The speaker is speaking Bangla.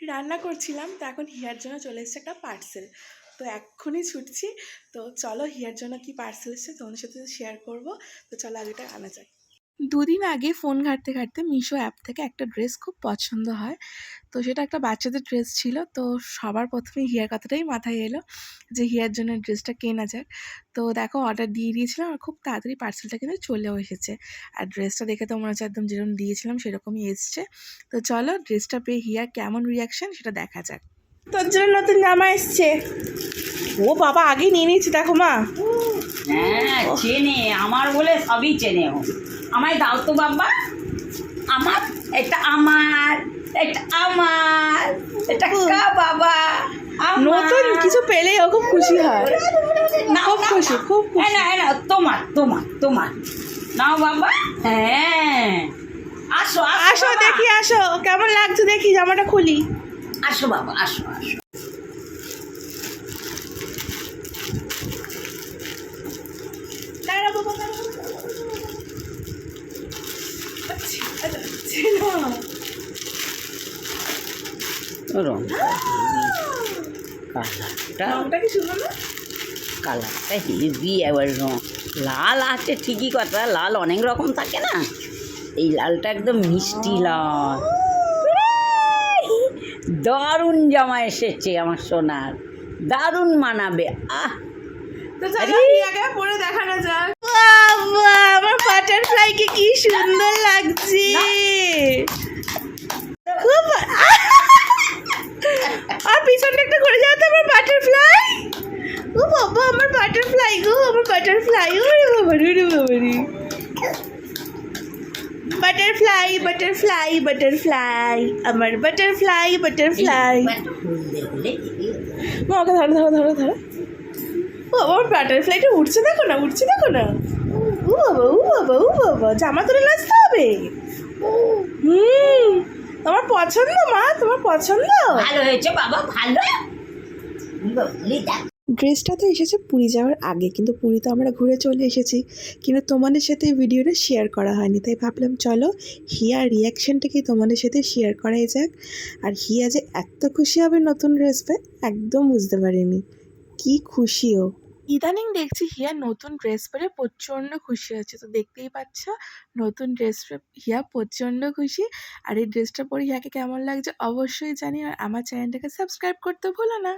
রান্না করছিলাম, তো এখন হিয়ার জন্য চলে এসেছে একটা পার্সেল। তো এক্ষুনি ছুটছি। তো চলো হিয়ার জন্য কি পার্সেল এসেছে তোমাদের সাথে শেয়ার করব। তো চলো আগেটা আনা যাক। দুদিন আগে ফোন ঘাঁটতে ঘাঁটতে মিশো অ্যাপ থেকে একটা ড্রেস খুব পছন্দ হয়। তো সেটা একটা বাচ্চাদের ড্রেস ছিল। তো সবার প্রথমে হিয়ার কথাটাই মাথায় এলো যে হিয়ার জন্য ড্রেসটা কেনা যাক। তো দেখো অর্ডার দিয়ে দিয়েছিলাম, আর খুব তাড়াতাড়ি পার্সেলটা কিন্তু চলেও এসেছে। আর ড্রেসটা দেখে তো মনে হচ্ছে একদম যেরকম দিয়েছিলাম সেরকমই এসছে। তো চলো ড্রেসটা পেয়ে হিয়ার কেমন রিয়াকশন সেটা দেখা যাক। তোর জন্য নতুন জামা এসছে। ও বাবা, আগেই নিয়ে নিয়েছি দেখো মা। হ্যাঁ চেনে, আমার বলে সবই চেনে ও। আমায় দাও তো বাবা, আমার এটা, আমার এটা, আমার এটা কা বাবা। নতুন কিছু পেলেই ও খুব খুশি হয়। খুব খুশি, খুব খুশি। না না, তোমার তোমার তোমার নাও বাবা। হ্যাঁ আসো আসো দেখি, আসো কেমন লাগছে দেখি, জামাটা খুলি। আসো বাবা, আসো আসো। রংটা কি সুন্দর না? কালারটা হেভি, এবার লাল আছে ঠিকই কথা, লাল অনেক রকম থাকে না, এই লালটা একদম মিষ্টি লাল। দারুণ জামা এসেছে আমার সোনার, দারুণ মানাবে। তো চলো আগে পরে দেখানো যাক। বাবা, আমার বাটারফ্লাইকে কি সুন্দর লাগছে। খুব আর পিছনটা একটা করে যাও তো আমার বাটারফ্লাই। ও বাবা, আমার বাটারফ্লাই গো, আমার বাটারফ্লাই। ওরে বাবা রে, ওরে বাবা রে। বাটারফ্লাই বাটারফ্লাই বাটারফ্লাই, আমার বাটারফ্লাই বাটারফ্লাই। ওকে ধরো ধরো ধরো ধরো। ও আমার বাটারফ্লাইটা উঠছে, দেখো না, উঠছে দেখো না। ও বাবা, ও বাবা, ও বাবা, জামা তুলে নাচতে হবে। তোমার পছন্দ মা, তোমার পছন্দ? ভালো হয়েছে বাবা, ভালো। ড্রেসটা তো এসেছে পুরী যাওয়ার আগে, কিন্তু পুরী তো আমরা ঘুরে চলে এসেছি, কিন্তু তোমাদের সাথে এই ভিডিওটা শেয়ার করা হয়নি। তাই ভাবলাম চলো হিয়ার রিয়াকশানটাকে তোমাদের সাথে শেয়ার করাই যাক। আর হিয়া যে এত খুশি হবে নতুন ড্রেস পেয়ে একদম বুঝতে পারিনি, কি খুশিও। ইদানিং দেখছি হিয়া নতুন ড্রেস পরে প্রচণ্ড খুশি হচ্ছে। তো দেখতেই পাচ্ছ নতুন ড্রেস পরে হিয়া প্রচণ্ড খুশি। আর এই ড্রেসটা পরে হিয়াকে কেমন লাগছে অবশ্যই জানি। আর আমার চ্যানেলটাকে সাবস্ক্রাইব করতে ভুলো না।